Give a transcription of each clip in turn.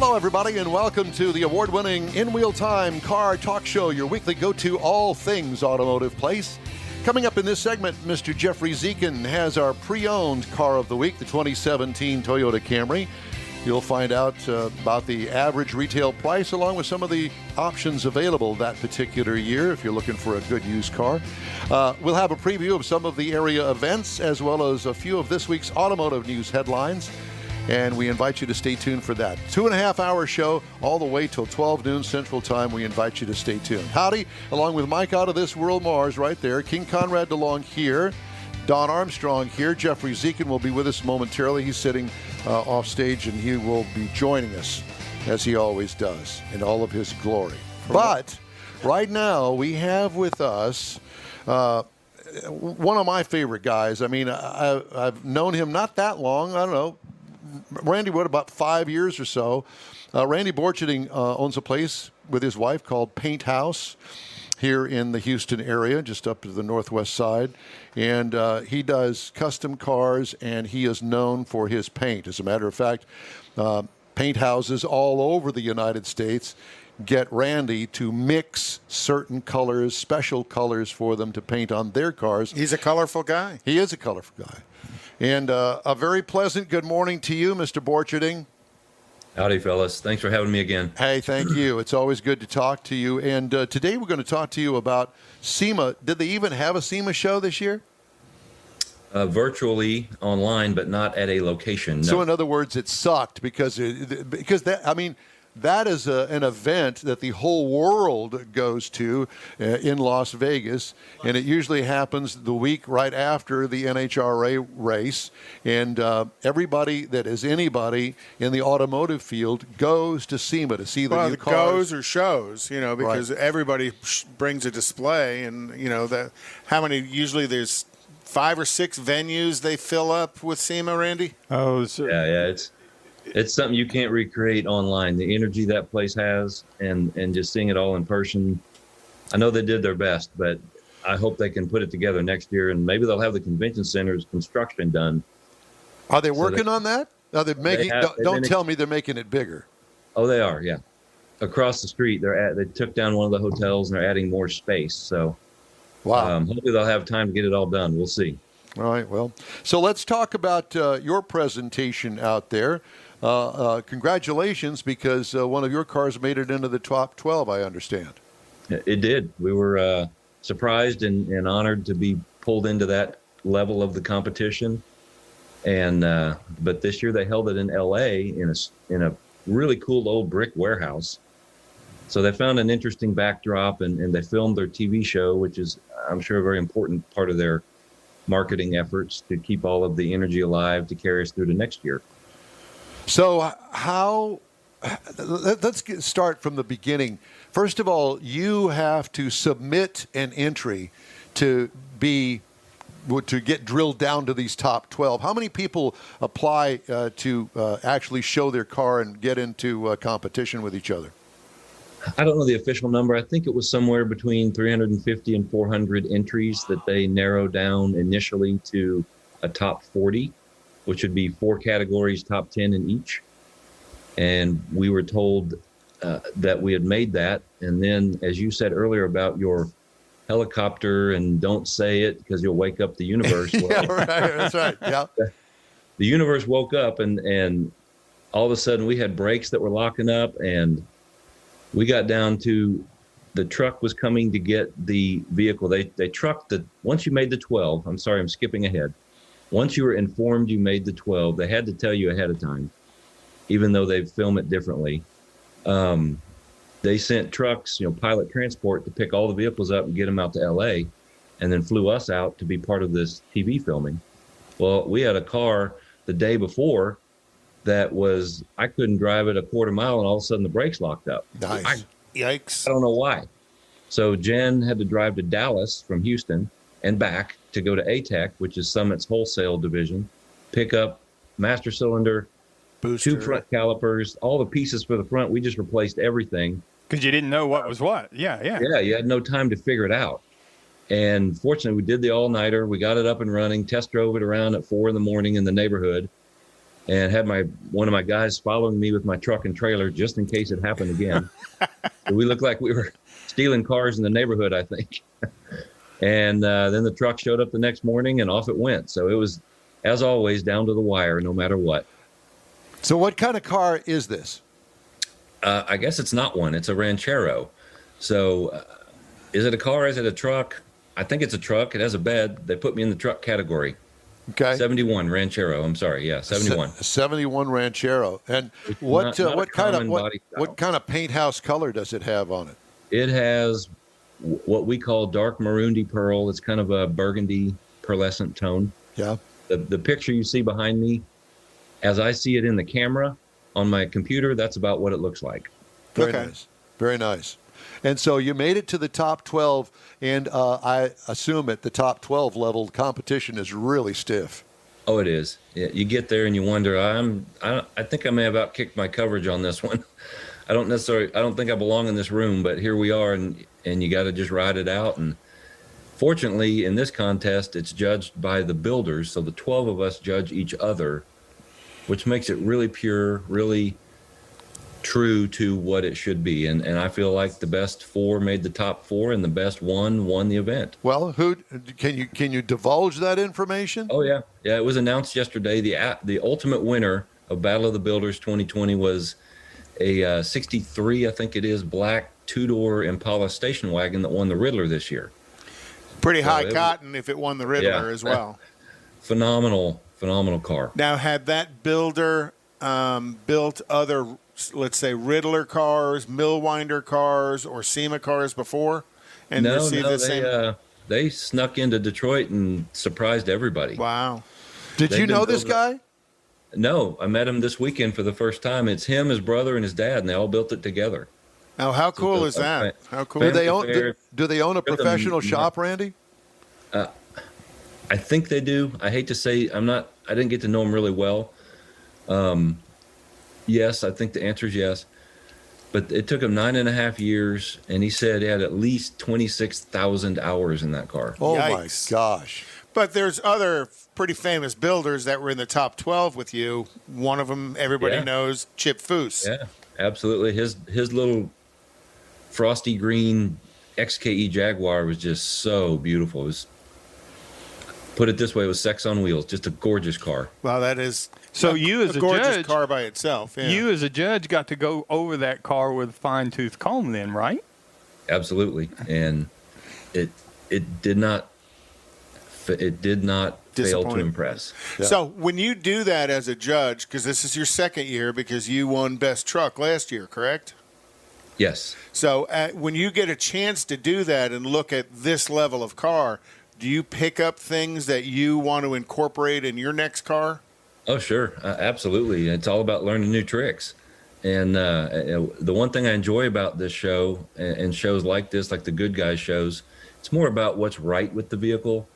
Hello, everybody, and welcome to the award-winning In Wheel Time Car Talk Show, your weekly go-to all things automotive place. Coming up in this segment, Mr. Jeffrey Dziekan has our pre-owned car of the week, the 2017 Toyota Camry. You'll find out about the average retail price along with some of the options available that particular year if you're looking for a good used car. We'll have a preview of some of the area events as well as a few of this week's Automotive News Headlines. And we invite you to stay tuned for that. 2.5-hour show all the way till 12 noon Central Time. We invite you to stay tuned. Howdy, along with Mike out of this world Mars right there, King Conrad DeLong here, Don Armstrong here. Jeffrey Dziekan will be with us momentarily. He's sitting off stage, and he will be joining us, as he always does, in all of his glory. But right now, we have with us one of my favorite guys. I mean, I've known him not that long. I don't know. Randy, what, about 5 years or so? Randy Borcherding owns a place with his wife called PaintHouse here in the Houston area, just up to the northwest side. And he does custom cars, and he is known for his paint. As a matter of fact, paint houses all over the United States get Randy to mix certain colors, special colors for them to paint on their cars. He's a colorful guy. He is a colorful guy. And a very pleasant good morning to you, Mr. Borcherding. Howdy, fellas. Thanks for having me again. Hey, thank you. It's always good to talk to you. And today we're going to talk to you about SEMA. Did they even have a SEMA show this year? Virtually online, but not at a location. No. So in other words, it sucked because that, I mean, that is an event that the whole world goes to in Las Vegas, and it usually happens the week right after the NHRA race. And everybody that is anybody in the automotive field goes to SEMA to see the new cars. Goes or shows, you know, because everybody brings a display, and you know that how many usually there's 5 or 6 venues they fill up with SEMA, Randy. Oh, yeah, it's something you can't recreate online. The energy that place has, and just seeing it all in person. I know they did their best, but I hope they can put it together next year, and maybe they'll have the convention center's construction done. Are they working on that? Are they making? Don't tell me they're making it bigger. Oh, they are. Yeah, across the street, they took down one of the hotels and they're adding more space. So, wow. Hopefully they'll have time to get it all done. We'll see. All right. Well, so let's talk about your presentation out there. Congratulations, because one of your cars made it into the top 12, I understand. It did. We were surprised and honored to be pulled into that level of the competition. And but this year they held it in L.A. in a really cool old brick warehouse. So they found an interesting backdrop, and they filmed their TV show, which is, I'm sure, a very important part of their marketing efforts to keep all of the energy alive to carry us through to next year. So let's start from the beginning. First of all, you have to submit an entry to get drilled down to these top 12. How many people apply to actually show their car and get into competition with each other? I don't know the official number. I think it was somewhere between 350 and 400 entries that they narrowed down initially to a top 40. Which would be 4 categories, top 10 in each. And we were told that we had made that. And then, as you said earlier about your helicopter and don't say it because you'll wake up the universe. Yeah, right. That's right. Yeah. The universe woke up, and all of a sudden we had brakes that were locking up, and we got down to the truck was coming to get the vehicle. They trucked once you made the 12. I'm sorry, I'm skipping ahead. Once you were informed you made the 12, they had to tell you ahead of time, even though they film it differently. They sent trucks, pilot transport, to pick all the vehicles up and get them out to L.A., and then flew us out to be part of this TV filming. Well, we had a car the day before that I couldn't drive it a quarter mile, and all of a sudden the brakes locked up. Nice. Yikes. I don't know why. So Jen had to drive to Dallas from Houston and back to go to ATEC, which is Summit's wholesale division, pick up master cylinder, booster, 2 front calipers, all the pieces for the front. We just replaced everything. Because you didn't know what was what. Yeah. Yeah, you had no time to figure it out. And fortunately, we did the all-nighter. We got it up and running, test drove it around at 4 in the morning in the neighborhood. and had one of my guys following me with my truck and trailer just in case it happened again. So we looked like we were stealing cars in the neighborhood, I think. And then the truck showed up the next morning, and off it went. So it was, as always, down to the wire, no matter what. So what kind of car is this? I guess it's not one. It's a Ranchero. So is it a car? Is it a truck? I think it's a truck. It has a bed. They put me in the truck category. Okay. 71 Ranchero. I'm sorry. Yeah, 71. 71 Ranchero. And what kind of paint house color does it have on it? It has what we call dark maroondy pearl. It's kind of a burgundy pearlescent tone. Yeah. The picture you see behind me, as I see it in the camera on my computer, that's about what it looks like. Very nice. Very nice. And so you made it to the top 12, and I assume at the top 12 level, competition is really stiff. Oh, it is. Yeah, you get there and you wonder, I think I may have outkicked my coverage on this one. I don't think I belong in this room, but here we are, and you got to just ride it out. And fortunately, in this contest, it's judged by the builders, so the 12 of us judge each other, which makes it really pure, really true to what it should be. And I feel like the best 4 made the top 4, and the best 1 won the event. Well, can you divulge that information? Oh yeah, it was announced yesterday. The ultimate winner of Battle of the Builders 2020 was a 63, I think it is, black 2-door Impala station wagon that won the Riddler this year. Pretty high cotton if it won the Riddler as well. Phenomenal car. Now, had that builder built other, let's say, Riddler cars, Millwinder cars, or SEMA cars before, and received the same? They snuck into Detroit and surprised everybody. Wow! Did you know this guy? No, I met him this weekend for the first time. It's him, his brother, and his dad, and they all built it together. Oh, how cool is that? How cool! Do they own a professional shop, Randy? I think they do. I hate to say, I didn't get to know him really well. Yes, I think the answer is yes. But it took him 9.5 years, and he said he had at least 26,000 hours in that car. Oh, Yikes. my gosh. But there's other pretty famous builders that were in the top 12 with you. One of them everybody knows, Chip Foose. Yeah, absolutely. His little frosty green XKE Jaguar was just so beautiful. It was, put it this way, it was sex on wheels, just a gorgeous car. Wow, that is so you as a gorgeous judge, car by itself. Yeah. You as a judge got to go over that car with a fine-tooth comb then, right? Absolutely. And it did not fail to impress. Yeah. So when you do that as a judge, because this is your second year because you won Best Truck last year, correct? Yes. So when you get a chance to do that and look at this level of car, do you pick up things that you want to incorporate in your next car? Oh, sure. Absolutely. It's all about learning new tricks. And the one thing I enjoy about this show and shows like this, like the Good Guys shows, it's more about what's right with the vehicle,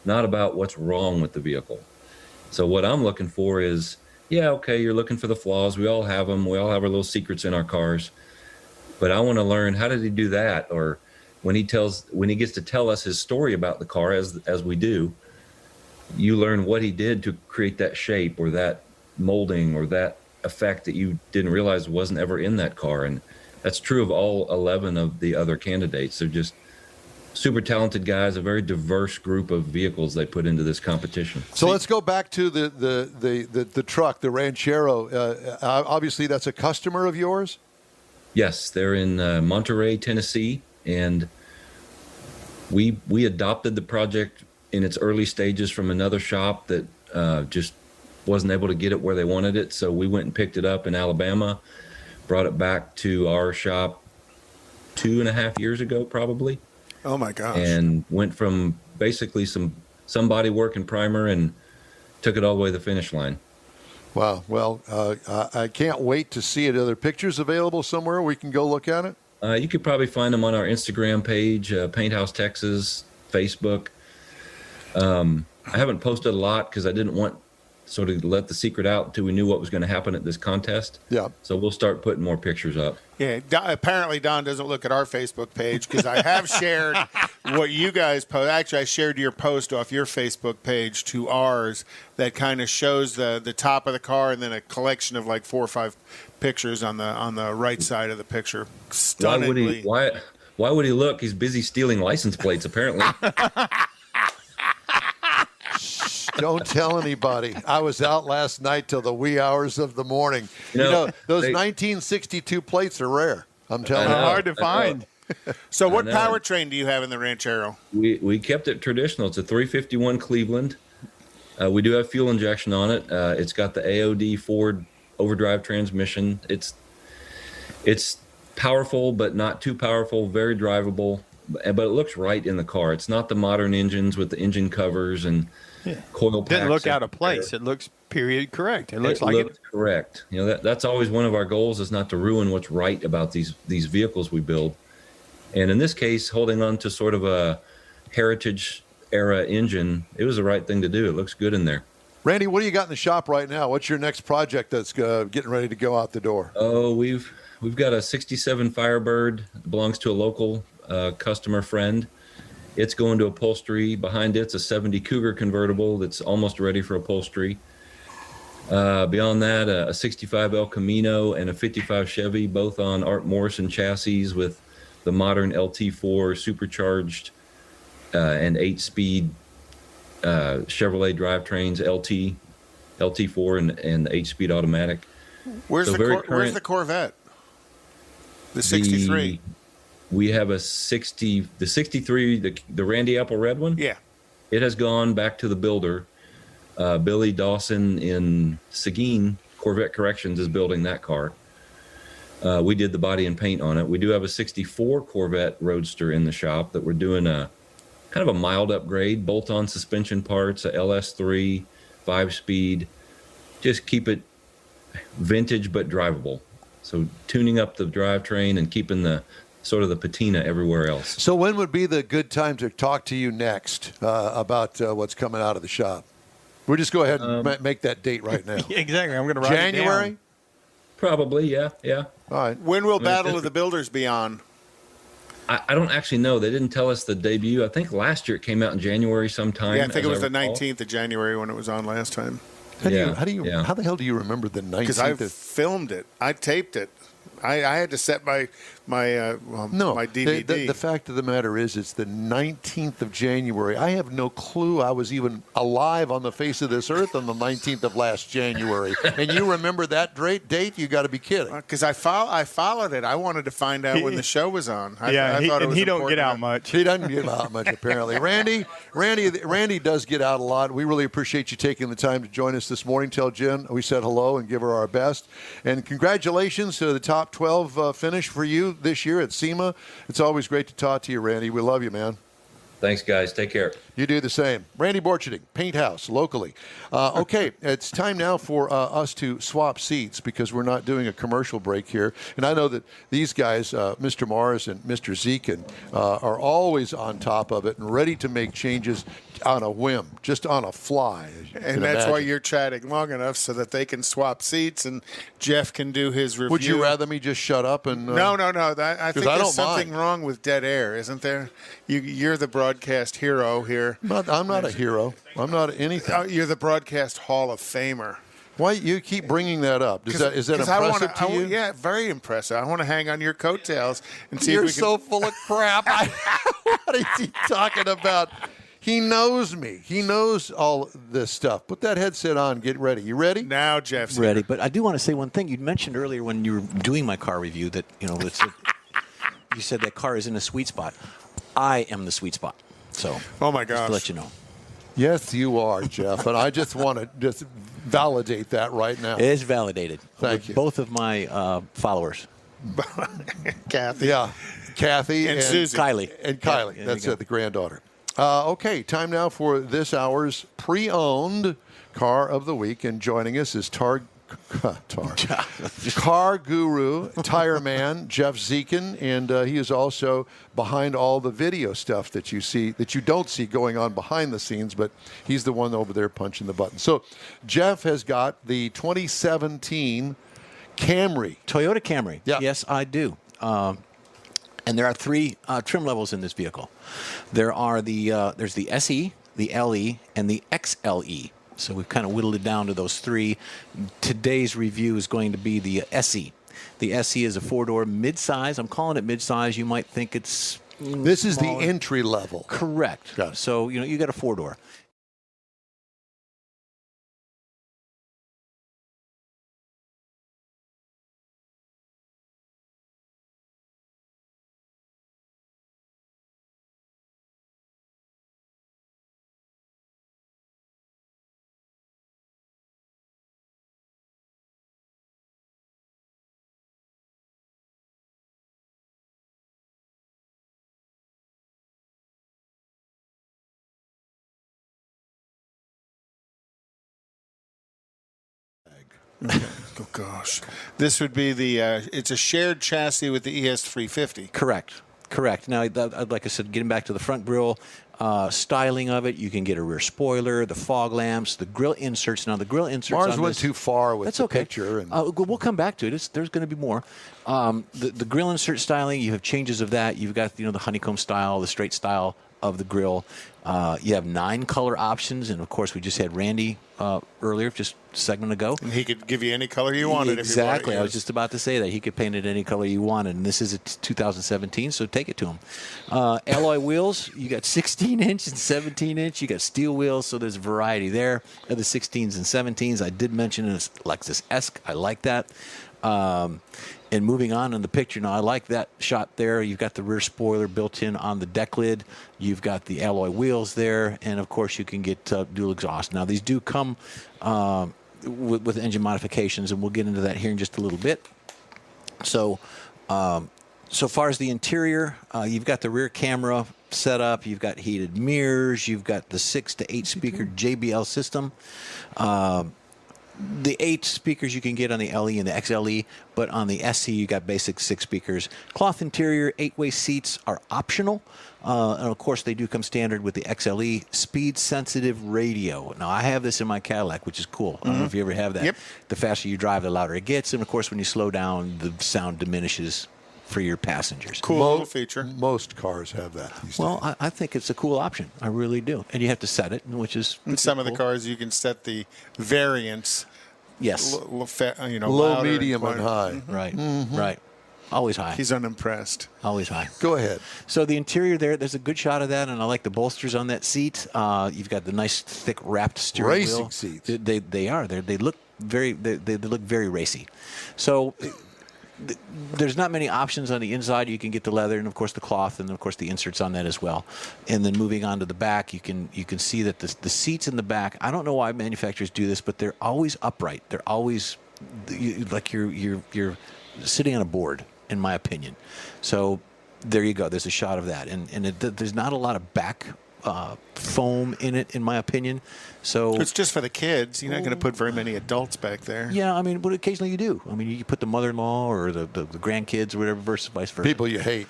not about what's wrong with the vehicle. So what I'm looking for is, you're looking for the flaws. We all have them. We all have our little secrets in our cars. But I want to learn, how did he do that? Or when he gets to tell us his story about the car, as we do, you learn what he did to create that shape or that molding or that effect that you didn't realize wasn't ever in that car. And that's true of all 11 of the other candidates. They're just super talented guys, a very diverse group of vehicles they put into this competition. So let's go back to the truck, the Ranchero. Obviously, that's a customer of yours? Yes, they're in Monterey, Tennessee, and we adopted the project in its early stages from another shop that just wasn't able to get it where they wanted it. So we went and picked it up in Alabama, brought it back to our shop 2.5 years ago, probably. Oh my gosh. And went from basically some body work and primer and took it all the way to the finish line. Wow. Well, I can't wait to see it. Are there pictures available somewhere we can go look at it? You could probably find them on our Instagram page, PaintHouse Texas, Facebook. I haven't posted a lot because I didn't want sort of let the secret out until we knew what was going to happen at this contest. Yeah. So we'll start putting more pictures up. Yeah, apparently Don doesn't look at our Facebook page because I have shared what you guys post. Actually, I shared your post off your Facebook page to ours that kind of shows the top of the car and then a collection of like 4 or 5 pictures on the right side of the picture. Stunningly. Why would he look? He's busy stealing license plates, apparently. Don't tell anybody. I was out last night till the wee hours of the morning. You know those 1962 plates are rare. I'm telling you. Hard to find. So what powertrain do you have in the Ranchero? We kept it traditional. It's a 351 Cleveland. We do have fuel injection on it. It's got the AOD Ford overdrive transmission. It's powerful, but not too powerful, very drivable. But it looks right in the car. It's not the modern engines with the engine covers and coil packs. Didn't look out of place. It looks period correct. It looks like it correct. You know, that's always one of our goals, is not to ruin what's right about these vehicles we build. And in this case, holding on to sort of a heritage era engine, it was the right thing to do. It looks good in there. Randy, what do you got in the shop right now? What's your next project that's getting ready to go out the door? Oh, we've got a 67 Firebird. It belongs to a local customer friend. It's going to upholstery. Behind it's a 70 Cougar convertible that's almost ready for upholstery. Beyond that, a 65 El Camino and a 55 Chevy, both on Art Morrison chassis with the modern LT4 supercharged and 8-speed Chevrolet drivetrains, LT4 and the 8-speed automatic. Where's the Corvette? The 63. We have the 63, the Randy Apple Red one. Yeah. It has gone back to the builder. Billy Dawson in Seguin, Corvette Corrections, is building that car. We did the body and paint on it. We do have a 64 Corvette Roadster in the shop that we're doing a kind of a mild upgrade, bolt-on suspension parts, a LS3, 5-speed. Just keep it vintage but drivable. So tuning up the drivetrain and keeping the sort of the patina everywhere else. So when would be the good time to talk to you next about what's coming out of the shop? We'll just go ahead and make that date right now. Exactly. I'm going to write January? it down. Probably, yeah. All right. When will Battle of the Builders be on? I don't actually know. They didn't tell us the debut. I think last year it came out in January sometime. Yeah, I think it was the 19th of January when it was on last time. How the hell do you remember the 19th? Because I filmed it. I taped it. I had to set my DVD. The fact of the matter is, it's the 19th of January. I have no clue I was even alive on the face of this earth on the 19th of last January. And you remember that date? You got to be kidding. Because I followed it. I wanted to find out when the show was on. He don't get out much. He doesn't get out much, apparently. Randy does get out a lot. We really appreciate you taking the time to join us this morning. Tell Jen we said hello and give her our best. And congratulations to the top 12 finish for you this year at SEMA. It's always great to talk to you, Randy. We love you, man. Thanks, guys. Take care. You do the same. Randy Borcherding, PaintHouse, locally. Okay, it's time now for us to swap seats because we're not doing a commercial break here. And I know that these guys, Mr. Mars and Mr. Dziekan, are always on top of it and ready to make changes on a whim, just on a fly. And that's why you're chatting long enough so that they can swap seats and Jeff can do his review. Would you rather me just shut up and... No. I think there's something wrong with dead air, isn't there? You're the broadcast hero here. I'm not a hero. I'm not anything. You're the broadcast Hall of Famer. Why you keep bringing that up? Is that impressive to you? Yeah, very impressive. I want to hang on your coattails and see if we can... You're so full of crap. What is he talking about? He knows me. He knows all this stuff. Put that headset on. Get ready. You ready? Now, Jeff's ready. But I do want to say one thing. You mentioned earlier when you were doing my car review that, you said that car is in a sweet spot. I am the sweet spot. So, oh my gosh, just to let you know. Yes, you are, Jeff. And I just want to just validate that right now. It is validated. Thank you. Both of my followers. Kathy. Yeah. Kathy and Susie. Kylie. And Kylie. Yeah, that's it, the granddaughter. Okay, time now for this hour's pre-owned car of the week. And joining us is car guru, tire man, Jeff Dziekan, and he is also behind all the video stuff that you see, that you don't see going on behind the scenes, but he's the one over there punching the button. So Jeff has got the 2017 Camry. Toyota Camry. Yeah. Yes, I do. And there are three trim levels in this vehicle. There's the SE, the LE, and the XLE. So we've kind of whittled it down to those three. Today's review is going to be the SE. The SE is a four-door mid-size. I'm calling it mid-size. You might think it's This is smaller. the entry level. Correct. Got it. So, you got a four-door. Oh gosh, this would be the. It's a shared chassis with the ES350. Correct. Now, like I said, getting back to the front grille, styling of it, you can get a rear spoiler, the fog lamps, the grille inserts. Now, the grille inserts Mars on went this, too far with that's the okay. picture. And We'll come back to it. There's going to be more. The grille insert styling, you have changes of that. You've got the honeycomb style, the straight style of the grille. You have 9 color options, and of course, we just had Randy earlier, just a segment ago. And he could give you any color you wanted. Exactly. If you wanted. I was just about to say that. He could paint it any color you wanted, and this is a 2017, so take it to him. Alloy wheels, you got 16-inch and 17-inch. You got steel wheels, so there's a variety there of the 16s and 17s. I did mention it's Lexus-esque. I like that. And moving on in the picture, now I like that shot there. You've got the rear spoiler built in on the deck lid. You've got the alloy wheels there, and of course you can get dual exhaust. Now these do come with engine modifications, and we'll get into that here in just a little bit. So, so far as the interior, you've got the rear camera set up. You've got heated mirrors. You've got the 6 to 8 speaker JBL system. The 8 speakers you can get on the LE and the XLE, but on the SE you got basic 6 speakers. Cloth interior, 8-way seats are optional. And of course they do come standard with the XLE speed sensitive radio. Now I have this in my Cadillac, which is cool. I don't know if you ever have that. Yep. The faster you drive, the louder it gets. And of course when you slow down, the sound diminishes for your passengers. Cool little feature. Most cars have that these Well, days. I think it's a cool option. I really do. And you have to set it, which is In some of the cool. cars, you can set the variants. Yes. Low, Louder medium, and quieter. high. Right. Right. Always high. He's unimpressed. Always high. Go ahead. So the interior there's a good shot of that, and I like the bolsters on that seat. You've got the nice, thick, wrapped steering Racing wheel. seats. They are. They look very racy. So there's not many options on the inside. You can get the leather, and of course the cloth, and of course the inserts on that as well. And then moving on to the back, you can see that the seats in the back. I don't know why manufacturers do this, but they're always upright. They're always like you're sitting on a board, in my opinion. So there you go. There's a shot of that, and there's not a lot of back foam in it, in my opinion. So It's just for the kids. You're not going to put very many adults back there. yeah, I mean, but occasionally you do. I mean, you put the mother-in-law or the grandkids or whatever, versus vice versa. People you hate.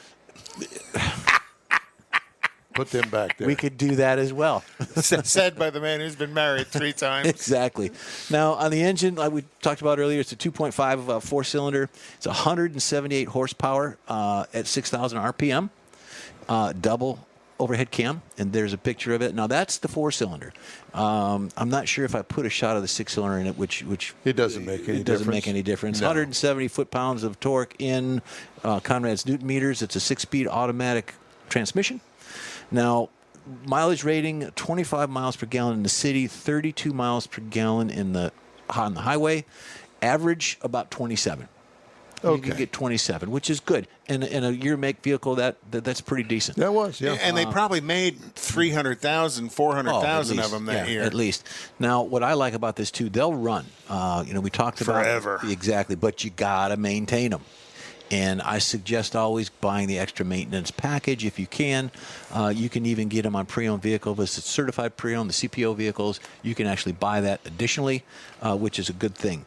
Put them back there. We could do that as well. Said by the man who's been married 3 times. Exactly. Now, on the engine, like we talked about earlier, it's a 2.5 4-cylinder. It's 178 horsepower at 6,000 RPM, double overhead cam, and there's a picture of it. Now, that's the 4-cylinder. I'm not sure if I put a shot of the 6-cylinder in it, which It doesn't make any it doesn't difference. make any difference. No. 170 foot-pounds of torque in Conrad's Newton meters. It's a 6-speed automatic transmission. Now, mileage rating, 25 miles per gallon in the city, 32 miles per gallon on the highway. Average, about 27. You Okay. can get 27, which is good. And in a year-make vehicle, that's pretty decent. That was, yeah. And they probably made 300,000, 400,000 of them that year. At least. Now, what I like about this, too, they'll run. We talked about Forever. Exactly, but you got to maintain them. And I suggest always buying the extra maintenance package if you can. You can even get them on pre-owned vehicles. If it's certified pre-owned, the CPO vehicles, you can actually buy that additionally, which is a good thing.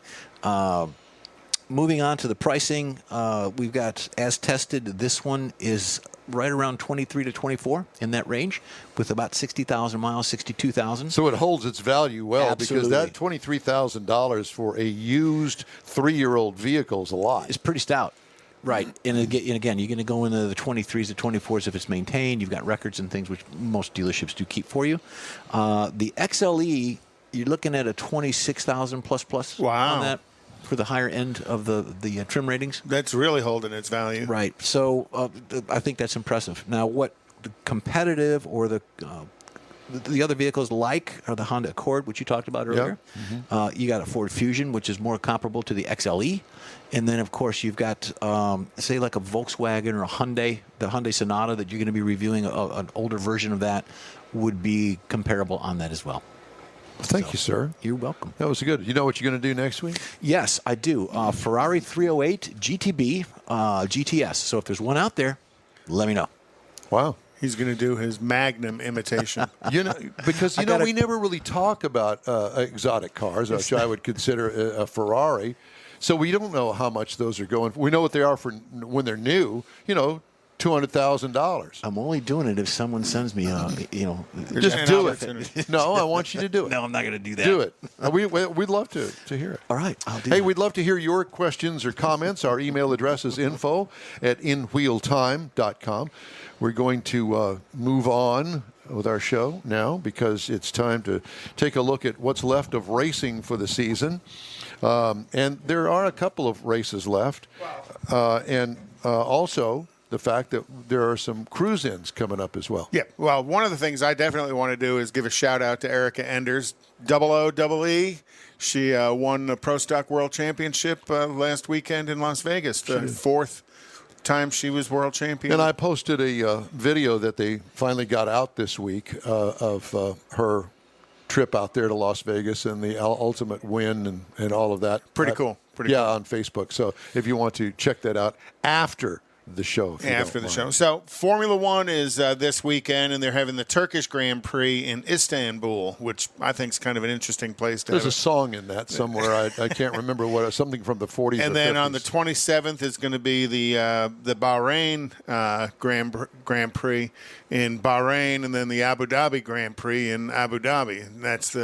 Moving on to the pricing, we've got as tested. This one is right around 23 to 24 in that range, with about 60,000 miles, 62,000. So it holds its value well. Absolutely. Because that $23,000 for a used 3-year-old vehicle is a lot. It's pretty stout. Right. And again, you're going to go into the 23s, the 24s if it's maintained. You've got records and things which most dealerships do keep for you. The XLE, you're looking at a 26,000 plus Wow. on that for the higher end of the trim ratings. That's really holding its value. Right. So I think that's impressive. Now, what the competitive or the other vehicles like are the Honda Accord, which you talked about earlier. Yep. You got a Ford Fusion, which is more comparable to the XLE. And then, of course, you've got, say, like a Volkswagen or a Hyundai, the Hyundai Sonata that you're going to be reviewing, an older version of that would be comparable on that as well. Thank you, sir. You're welcome. That was good. You know what you're going to do next week? Yes, I do. Ferrari 308 GTB GTS. So if there's one out there, let me know. Wow. He's going to do his Magnum imitation. Because we never really talk about exotic cars, which I would consider a Ferrari. So we don't know how much those are going. We know what they are for when they're new. $200,000. I'm only doing it if someone sends me, Just do it. No, I want you to do it. No, I'm not going to do that. Do it. We'd love to hear it. All right, I'll do Hey, that. we'd love to hear your questions or comments. Our email address is info@inwheeltime.com. We're going to move on with our show now because it's time to take a look at what's left of racing for the season. And there are a couple of races left. And also the fact that there are some Cruis-ins coming up as well. Yeah, well, one of the things I definitely want to do is give a shout-out to Erica Enders, OOEE. She won the Pro Stock World Championship last weekend in Las Vegas, the fourth time she was world champion. And I posted a video that they finally got out this week of her trip out there to Las Vegas and the ultimate win and all of that. Pretty cool. Pretty cool. cool. On Facebook. So if you want to check that out after the show. After the show. So Formula One is this weekend, and they're having the Turkish Grand Prix in Istanbul, which I think is kind of an interesting place to There's have a song in that somewhere. I can't remember what. Something from the 40s and or then 50s. on the 27th is going to be the Bahrain Grand Prix in Bahrain, and then the Abu Dhabi Grand Prix in Abu Dhabi. And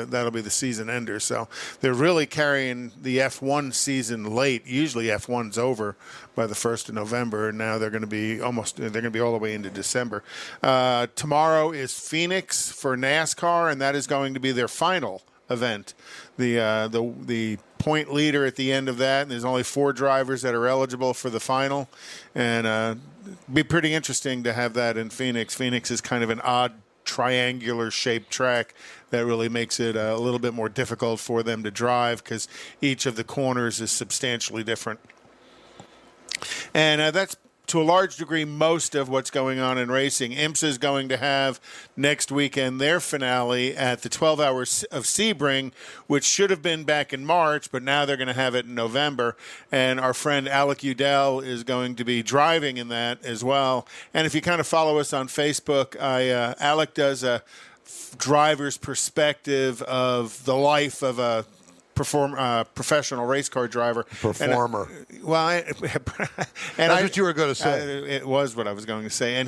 that'll be the season ender. So they're really carrying the F1 season late. Usually F1's over by the 1st of November, and now they're going to be all the way into December. Tomorrow is Phoenix for NASCAR, and that is going to be their final event. The point leader at the end of that, and there's only 4 drivers that are eligible for the final, and be pretty interesting to have that in Phoenix. Phoenix is kind of an odd triangular shaped track that really makes it a little bit more difficult for them to drive because each of the corners is substantially different. And that's, to a large degree, most of what's going on in racing. IMSA is going to have next weekend their finale at the 12 Hours of Sebring, which should have been back in March, but now they're going to have it in November. And our friend Alec Udell is going to be driving in that as well. And if you kind of follow us on Facebook, Alec does a driver's perspective of the life of a professional race car driver. Performer. That's what you were going to say. It was what I was going to say. And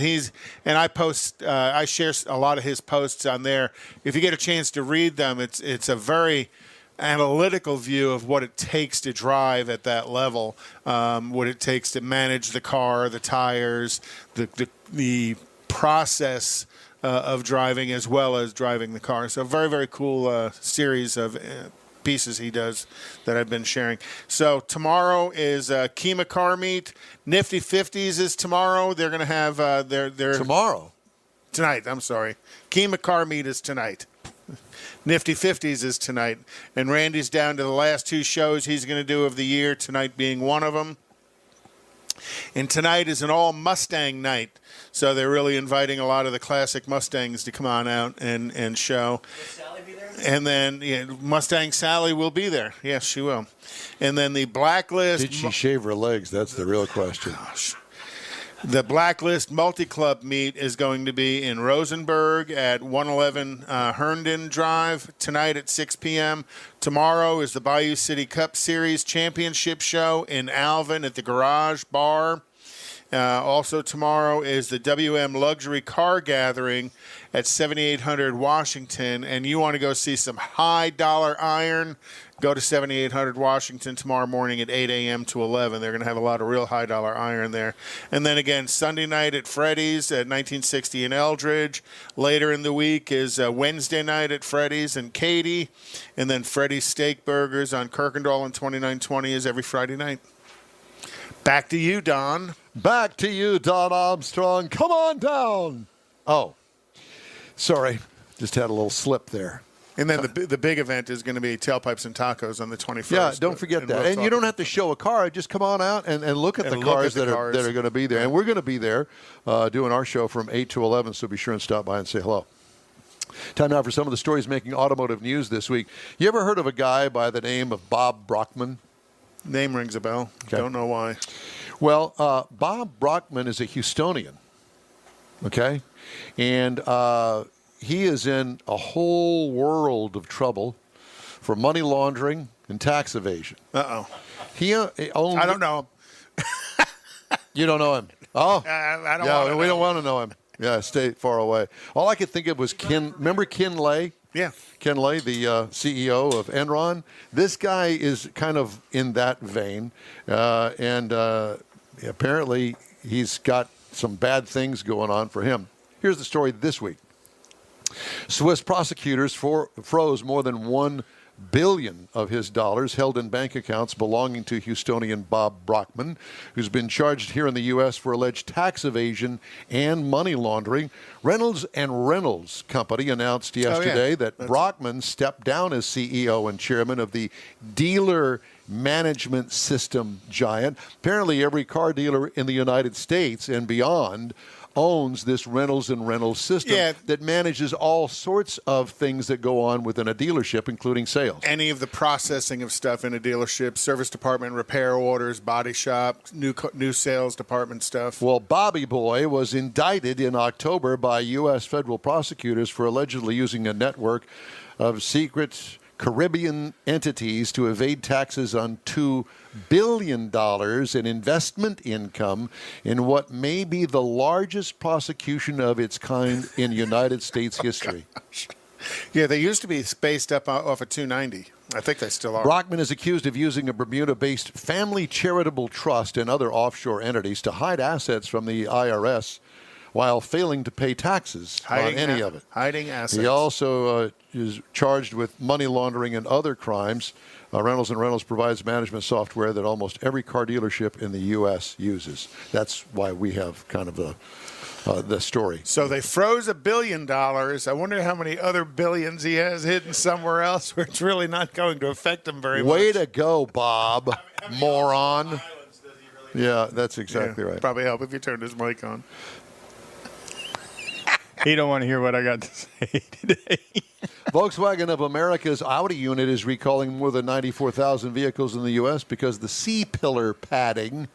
I share a lot of his posts on there. If you get a chance to read them, it's a very analytical view of what it takes to drive at that level, what it takes to manage the car, the tires, the process of driving as well as driving the car. So a very, very cool series of pieces he does that I've been sharing. So tomorrow is Kima Car Meet. Nifty 50s is tomorrow. They're going to have their tonight. I'm sorry. Kima Car Meet is tonight. Nifty 50s is tonight. And Randy's down to the last 2 shows he's going to do of the year, tonight being one of them. And tonight is an all Mustang night. So they're really inviting a lot of the classic Mustangs to come on out and show. Will Sally be there? And then Mustang Sally will be there. Yes, she will. And then the Blacklist. Did she shave her legs? That's the real question. Gosh. The Blacklist Multi-Club meet is going to be in Rosenberg at 111 Herndon Drive tonight at 6 p.m. Tomorrow is the Bayou City Cup Series Championship Show in Alvin at the Garage Bar. Also tomorrow is the WM Luxury Car Gathering at 7800 Washington. And you want to go see some high-dollar iron, go to 7800 Washington tomorrow morning at 8 a.m. to 11. They're going to have a lot of real high-dollar iron there. And then again, Sunday night at Freddy's at 1960 in Eldridge. Later in the week is Wednesday night at Freddy's and Katy. And then Freddy's Steak Burgers on Kirkendall and 2920 is every Friday night. Back to you, Don. Back to you, Don Armstrong. Come on down. Oh, sorry. Just had a little slip there. And then the big event is going to be Tailpipes and Tacos on the 21st. Yeah, don't forget that. And you don't have to show a car. Just come on out and look at the cars that are going to be there. And we're going to be there doing our show from 8 to 11, so be sure and stop by and say hello. Time now for some of the stories making automotive news this week. You ever heard of a guy by the name of Bob Brockman? Name rings a bell. Okay. Don't know why. Well, Bob Brockman is a Houstonian, okay? And he is in a whole world of trouble for money laundering and tax evasion. Uh-oh. He only, I don't know him. You don't know him? Oh. I don't want to know. We don't want to know him. Yeah, stay far away. All I could think of was remember Ken Lay? Yeah. Ken Lay, the CEO of Enron. This guy is kind of in that vein. And apparently he's got some bad things going on for him. Here's the story this week. Swiss prosecutors froze more than $1 billion of his dollars held in bank accounts belonging to Houstonian Bob Brockman, who's been charged here in the U.S. for alleged tax evasion and money laundering. Reynolds and Reynolds Company announced yesterday that Brockman stepped down as CEO and chairman of the dealer management system giant. Apparently, every car dealer in the United States and beyond owns this Reynolds and Reynolds system that manages all sorts of things that go on within a dealership, including sales. Any of the processing of stuff in a dealership, service department, repair orders, body shop, new sales department stuff. Well, Bobby Boy was indicted in October by U.S. federal prosecutors for allegedly using a network of secret Caribbean entities to evade taxes on $2 billion in investment income in what may be the largest prosecution of its kind in United States history. Yeah, they used to be spaced up off of 290. I think they still are. Brockman is accused of using a Bermuda-based family charitable trust and other offshore entities to hide assets from the IRS while failing to pay taxes on any of it. Hiding assets. He also is charged with money laundering and other crimes. Reynolds and Reynolds provides management software that almost every car dealership in the U.S. uses. That's why we have kind of the story. So they froze $1 billion. I wonder how many other billions he has hidden somewhere else where it's really not going to affect him very much. Way to go, Bob, moron. Yeah, that's exactly right. Probably help if you turned his mic on. He don't want to hear what I got to say today. Volkswagen of America's Audi unit is recalling more than 94,000 vehicles in the U.S. because the C-pillar padding,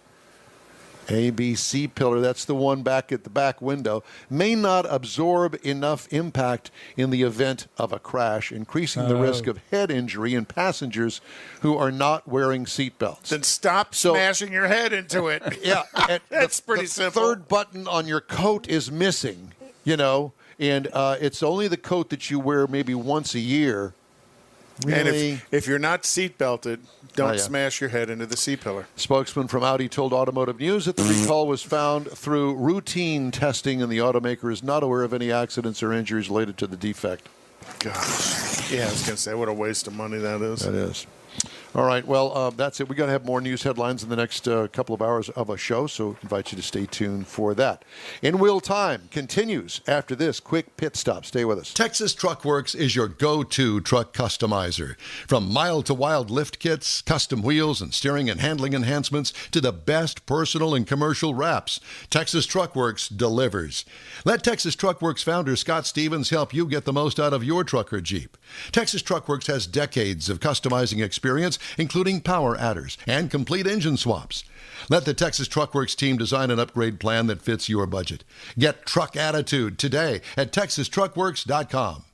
ABC pillar, that's the one back at the back window, may not absorb enough impact in the event of a crash, increasing the risk of head injury in passengers who are not wearing seatbelts. Then stop smashing your head into it. Yeah. That's pretty simple. The third button on your coat is missing. You know, and it's only the coat that you wear maybe once a year. Really? And if you're not seat belted, don't smash your head into the C-pillar. Spokesman from Audi told Automotive News that the recall was found through routine testing, and the automaker is not aware of any accidents or injuries related to the defect. Gosh. Yeah, I was going to say, what a waste of money that is. That is. All right, well, that's it. We're going to have more news headlines in the next couple of hours of a show, so I invite you to stay tuned for that. In Wheel Time continues after this quick pit stop. Stay with us. Texas Truck Works is your go-to truck customizer. From mild-to-wild lift kits, custom wheels, and steering and handling enhancements to the best personal and commercial wraps, Texas Truck Works delivers. Let Texas Truck Works founder Scott Stevens help you get the most out of your truck or Jeep. Texas Truck Works has decades of customizing experience, including power adders and complete engine swaps. Let the Texas Truck Works team design an upgrade plan that fits your budget. Get truck attitude today at TexasTruckWorks.com.